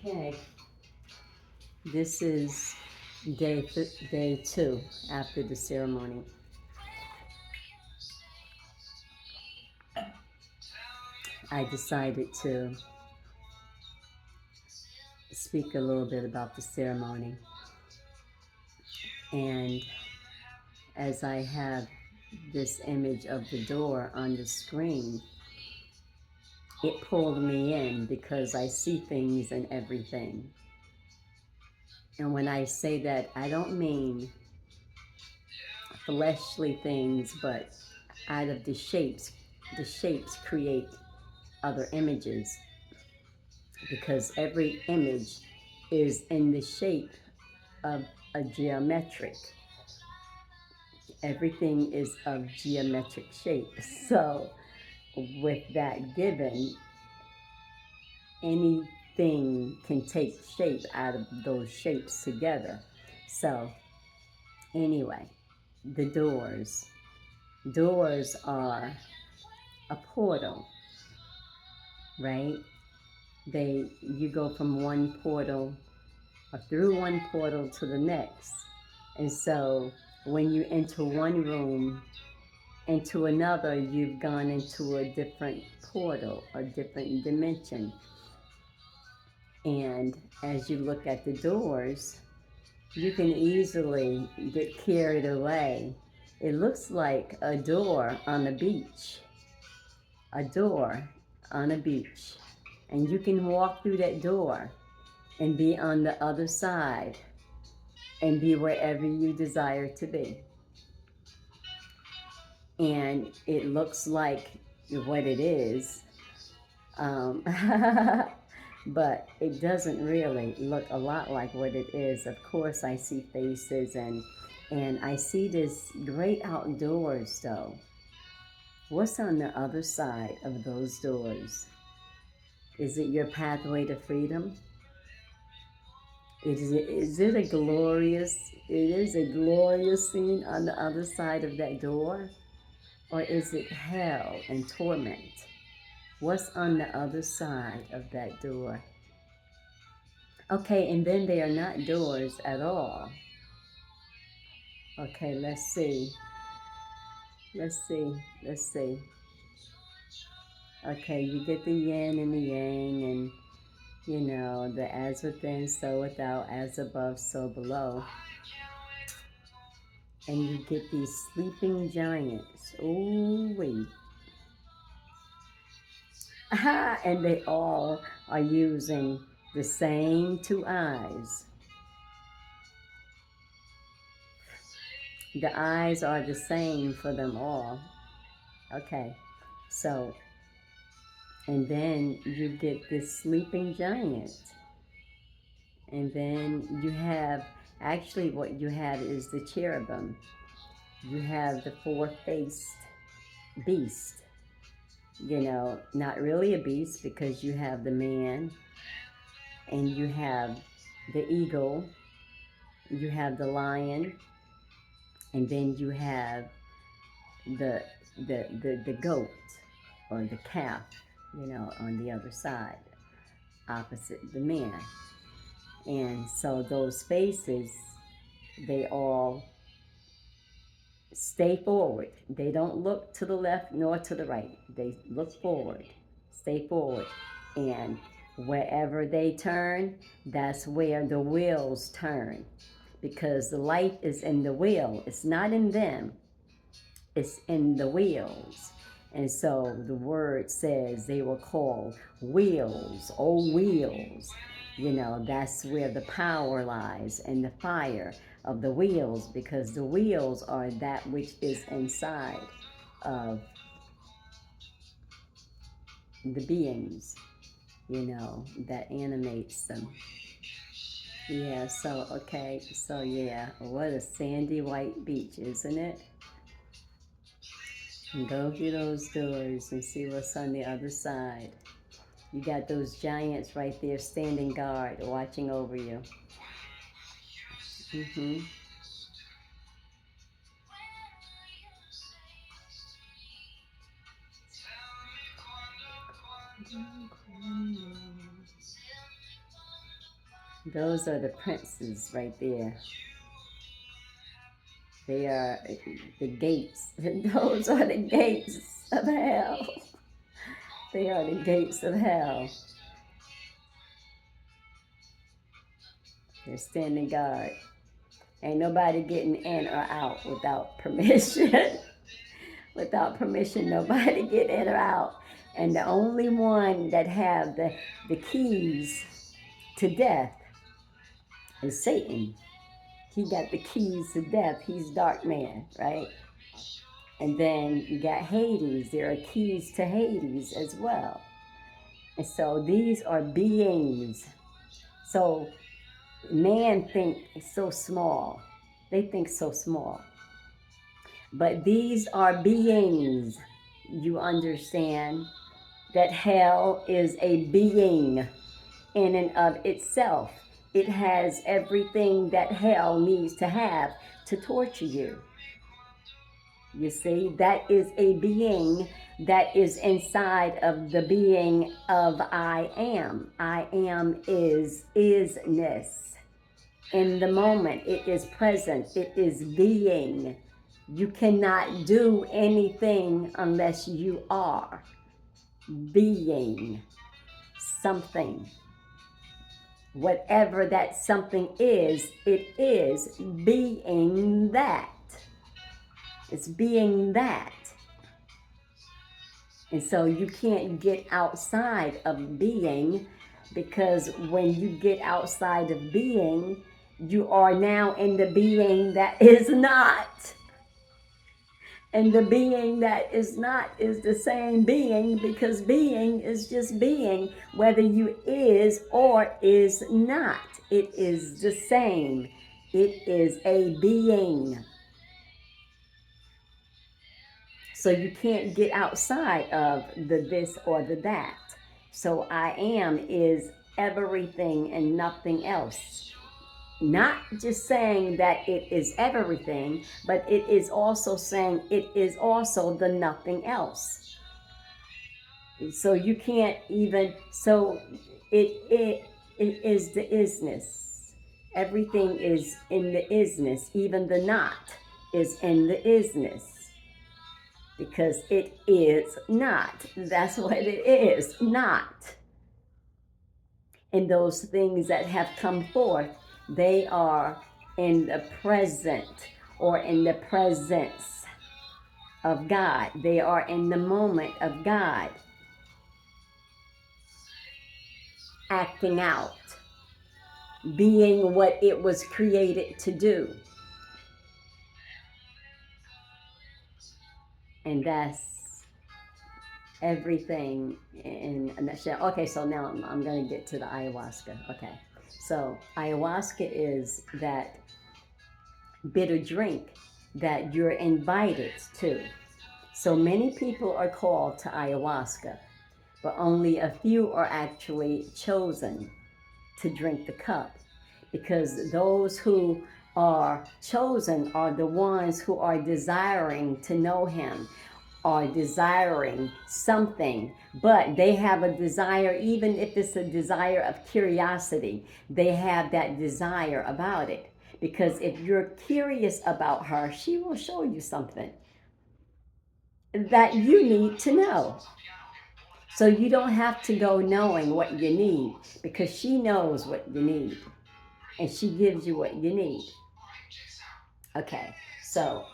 Okay, this is day 2 after the ceremony. I decided to speak a little bit about the ceremony, and as I have this image of the door on the screen, it pulled me in because I see things and everything. And when I say that, I don't mean fleshly things, but out of the shapes create other images, because every image is in the shape of a geometric. Everything is of geometric shape. So with that given, anything can take shape out of those shapes together. So anyway, the doors. Doors are a portal, right? You go from one portal or through one portal to the next. And so when you enter one room into another, you've gone into a different portal, a different dimension. And as you look at the doors, you can easily get carried away. It looks like a door on a beach, a door on a beach. And you can walk through that door and be on the other side and be wherever you desire to be. And it looks like what it is, but it doesn't really look a lot like what it is. Of course, I see faces and I see this great outdoors though. What's on the other side of those doors? Is it your pathway to freedom? Is it a glorious, it is a glorious scene on the other side of that door? Or is it hell and torment? What's on the other side of that door? Okay, and then they are not doors at all. Okay, let's see. Let's see. Let's see. Okay, you get the yin and the yang, and you know, the as within, so without, as above, so below. And you get these sleeping giants. Ooh, wait. And they all are using the same 2 eyes. The eyes are the same for them all. Okay, so, and then you get this sleeping giant. And then you have, actually what you have is the cherubim. You have the 4-faced beast. You know, not really a beast because you have the man and you have the eagle, you have the lion, and then you have the goat or the calf, you know, on the other side, opposite the man. And so those faces, they all stay forward. They don't look to the left nor to the right. They look forward, stay forward. And wherever they turn, that's where the wheels turn. Because the life is in the wheel. It's not in them. It's in the wheels. And so the word says they were called wheels, oh wheels. You know, that's where the power lies and the fire of the wheels, because the wheels are that which is inside of the beings, you know, that animates them. Yeah, so, okay, so yeah, what a sandy white beach, isn't it? And go through those doors and see what's on the other side. You got those giants right there standing guard, watching over you. Mm-hmm. Those are the princes right there. They are the gates. Those are the gates of hell. They are the gates of hell. They're standing guard. Ain't nobody getting in or out without permission. Without permission, nobody get in or out. And the only one that have the keys to death is Satan. He got the keys to death. He's dark man, right? And then you got Hades. There are keys to Hades as well. And so these are beings. So man think so small. They think so small. But these are beings. You understand that hell is a being in and of itself. It has everything that hell needs to have to torture you. You see, that is a being that is inside of the being of I am. I am is isness. In the moment, it is present, it is being. You cannot do anything unless you are being something. Whatever that something is, it is being that. It's being that. And so you can't get outside of being, because when you get outside of being, you are now in the being that is not. And the being that is not is the same being, because being is just being, whether you is or is not. It is the same. It is a being. So you can't get outside of the this or the that. So I am is everything and nothing else. Not just saying that it is everything, but it is also saying it is also the nothing else. So you can't even, so it is the isness. Everything is in the isness. Even the not is in the isness. Because it is not. That's what it is, not. And those things that have come forth, they are in the present or in the presence of God. They are in the moment of God, acting out, being what it was created to do. And that's everything in a nutshell. Okay, so now I'm going to get to the ayahuasca. Okay, so ayahuasca is that bitter drink that you're invited to. So many people are called to ayahuasca, but only a few are actually chosen to drink the cup, because those who are chosen are the ones who are desiring to know him, are desiring something, but they have a desire, even if it's a desire of curiosity, they have that desire about it. Because if you're curious about her, she will show you something that you need to know. So you don't have to go knowing what you need, because she knows what you need and she gives you what you need. Okay, so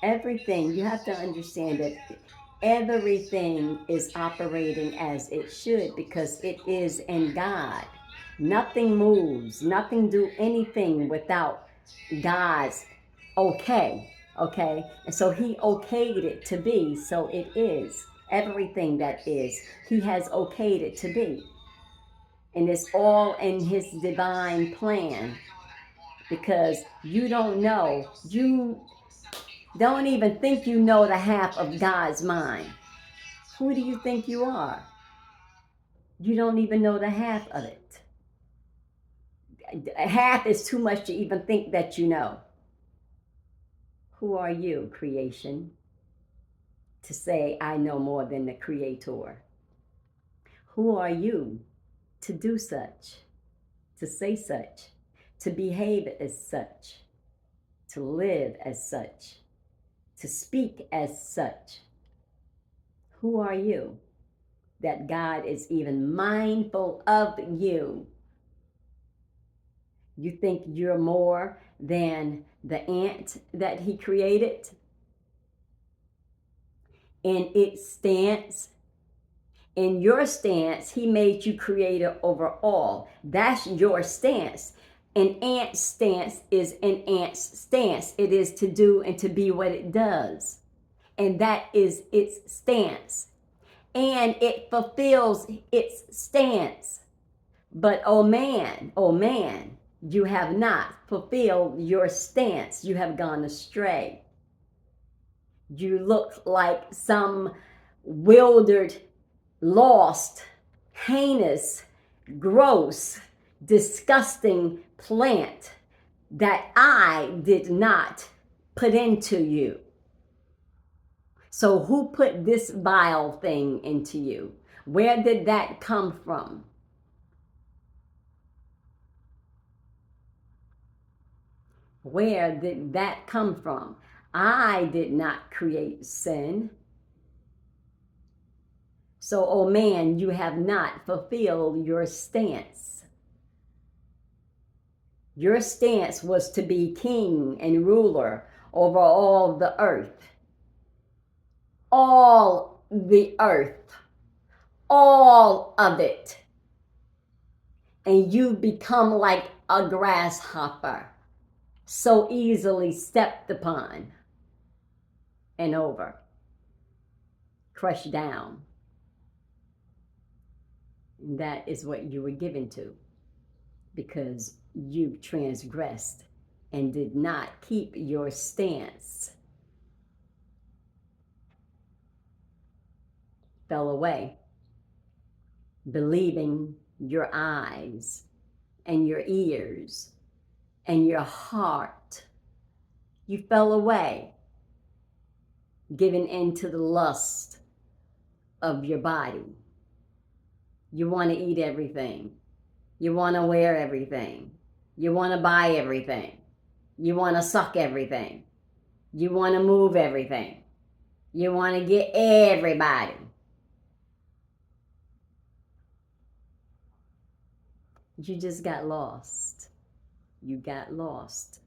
everything, you have to understand that everything is operating as it should, because it is in God. Nothing moves, nothing do anything without God's okay. And so he okayed it to be, so it is. Everything that is, he has okayed it to be. And it's all in his divine plan, because you don't know, you don't even think you know the half of God's mind. Who do you think you are? You don't even know the half of it. Half is too much to even think that you know. Who are you, creation, to say I know more than the creator? Who are you to do such, to say such, to behave as such, to live as such, to speak as such. Who are you that God is even mindful of you? You think you're more than the ant that he created? In its stance, in your stance, he made you creator over all. That's your stance. An ant's stance is an ant's stance. It is to do and to be what it does. And that is its stance. And it fulfills its stance. But oh man, you have not fulfilled your stance. You have gone astray. You look like some wildered, lost, heinous, gross, disgusting plant that I did not put into you. So who put this vile thing into you? Where did that come from? Where did that come from? I did not create sin. So, oh man, you have not fulfilled your stance. Your stance was to be king and ruler over all the earth. All the earth. All of it. And you become like a grasshopper, so easily stepped upon and over, crushed down. That is what you were given to, because you transgressed and did not keep your stance. Fell away, believing your eyes and your ears and your heart. You fell away, giving in to the lust of your body. You want to eat everything. You want to wear everything. You want to buy everything. You want to suck everything. You want to move everything. You want to get everybody. You just got lost. You got lost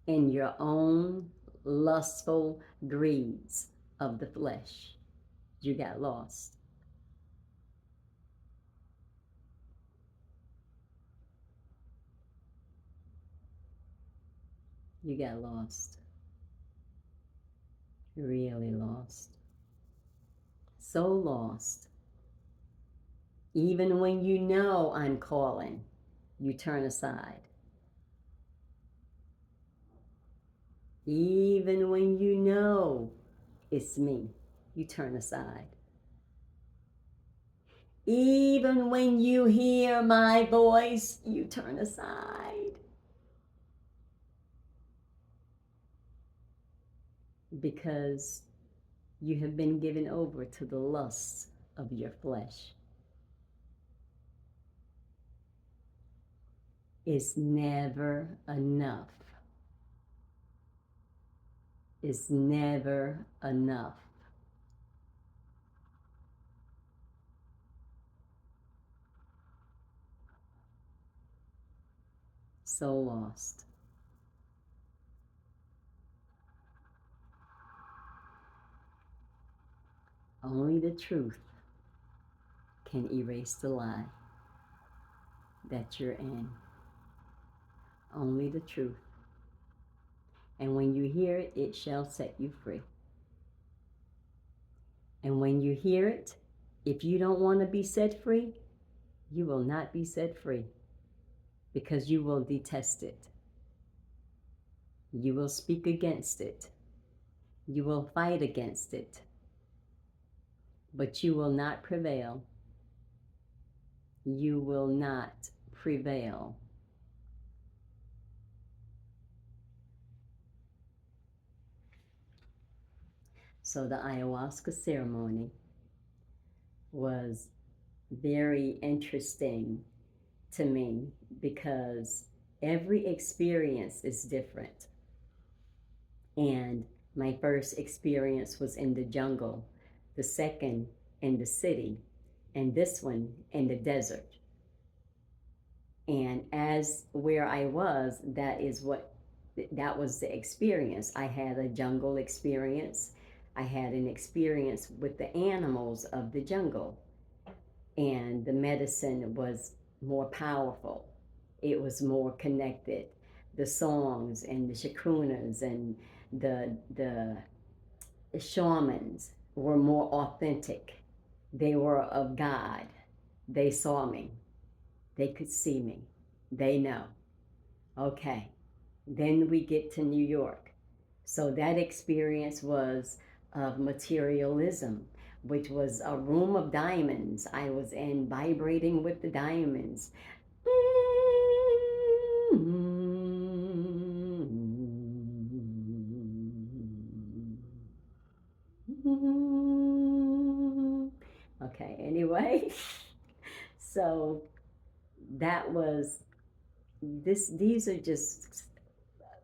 in your own lustful greeds of the flesh. You got lost. You got lost. Really lost. So lost. Even when you know I'm calling, you turn aside. Even when you know it's me, you turn aside. Even when you hear my voice, you turn aside. Because you have been given over to the lusts of your flesh. It's never enough. It's never enough. So lost. Only the truth can erase the lie that you're in. Only the truth. And when you hear it, it shall set you free. And when you hear it, if you don't want to be set free, you will not be set free, because you will detest it. You will speak against it. You will fight against it. But you will not prevail. You will not prevail. So the ayahuasca ceremony was very interesting to me because every experience is different. And my first experience was in the jungle, the second in the city, and this one in the desert. And as where I was, that was the experience. I had a jungle experience. I had an experience with the animals of the jungle, and the medicine was more powerful. It was more connected. The songs and the shakunas and the shamans were more authentic. They were of God. They saw me. They could see me. They know. Okay. Then we get to New York. So that experience was of materialism, which was a room of diamonds. I was in vibrating with the diamonds. Okay, anyway. So that was these are just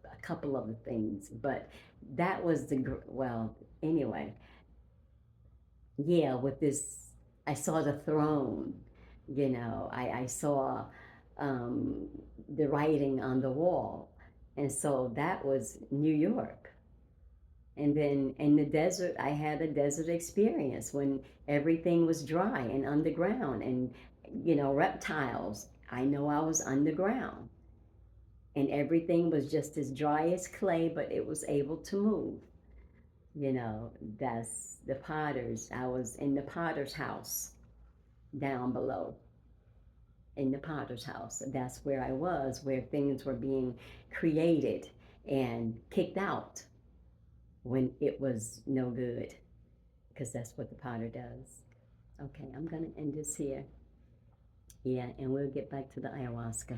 a couple of the things, but that was well, anyway. Yeah, with this, I saw the throne, I saw um, the writing on the wall. And so that was New York. And then in the desert, I had a desert experience when everything was dry and underground and, reptiles. I know I was underground and everything was just as dry as clay, but it was able to move. That's the potters. I was in the potter's house down below. In the potter's house. That's where I was, where things were being created and kicked out when it was no good, because that's what the potter does. Okay, I'm going to end this here. Yeah, and we'll get back to the ayahuasca.